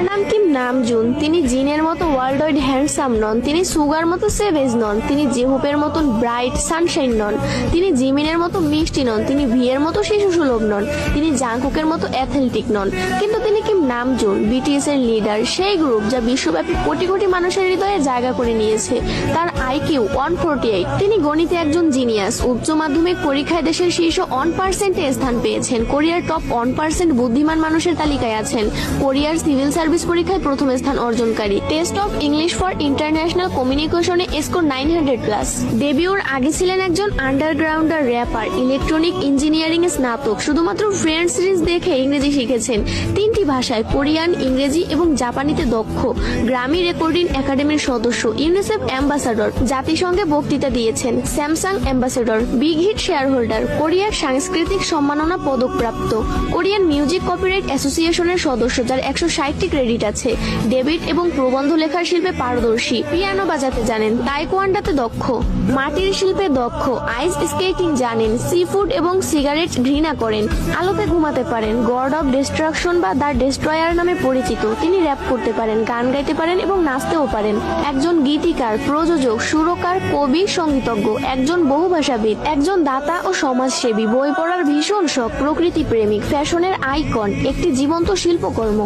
নাম Kim Namjoon. তিনি জিনের মতো ওয়ার্ল্ড ওয়াইড হ্যান্ডসাম নন, তিনি সুগার মতো সেভেজ নন, তিনি জেহুপের মতন ব্রাইট সানশাইন নন, তিনি জিমিনের মতো মিষ্টি নন, তিনি ভিয়ের মতো শিশু সুলভ নন, তিনি জাংকুকের মতো অ্যাথলেটিক নন। কিন্তু তিনি কিম নামজুন, বিটিএস এর লিডার, সেই গ্রুপ যা বিশ্বব্যাপী কোটি কোটি মানুষের হৃদয়ে জায়গা করে নিয়েছে। তার আইকিউ 148। তিনি গণিতে একজন জিনিয়াস। উচ্চ মাধ্যমিক পরীক্ষায় দেশের শীর্ষ 1% স্থান পেয়েছেন। কোরিয়ার টপ 1% বুদ্ধিমান মানুষের তালিকায় আছেন। কোরিয়ার সিভিল সার্ভিস পরীক্ষায় প্রথম স্থান অর্জনকারী। Test of English for international কমিউনিকেশনে স্কোর 900+। ডেবিউর আগে ছিলেন একজন আন্ডারগ্রাউন্ডার র্যাপার, ইলেকট্রনিক ইঞ্জিনিয়ারিং এ স্নাতক। শুধুমাত্র ফ্রেন্ডস সিরিজ দেখে ইংরেজি শিখেছেন। 3টি ভাষায় কোরিয়ান, ইংরেজি এবং জাপানিতে দক্ষ। গ্রামি রেকর্ডিং একাডেমির সদস্য, ইউনিসেফ অ্যাম্বাসাডর, জাতিসংঘে বক্তৃতা দিয়েছেন, Samsung ambassador, Big Hit shareholder, কোরিয়ার সাংস্কৃতিক সম্মাননা পদকপ্রাপ্ত, কোরিয়ান মিউজিক কপিরাইট অ্যাসোসিয়েশনের সদস্য, যার 160টি ক্রেডিট আছে। ডেবিট এবং প্রবন্ধ লেখার শিল্পে পারদর্শী, পিয়ানো বাজাতে জানেন, তাইকোয়ান্ডোতে দক্ষ, মাটির শিল্পে দক্ষ, আইস স্কেটিং জানেন, সি ফুড এবং সিগারেট ঘৃণা করেন, আলোতে ঘুমাতে পারেন, গড অফ ডিস্ট্রাকশন বা দ্য ডেস্ট্রয়ার নামে পরিচিত। তিনি র্যাপ করতে পারেন, গান গাইতে পারেন এবং নাচতেও পারেন। একজন গীতিকার, প্রযোজক, সুরকার, কবি, সঙ্গীতজ্ঞ, একজন বহুভাষাবিদ, একজন দাতা ও সমাজসেবী, বই পড়ার ভীষণ শখ, প্রকৃতি প্রেমিক, ফ্যাশনের আইকন, একটি জীবন্ত শিল্পকর্ম।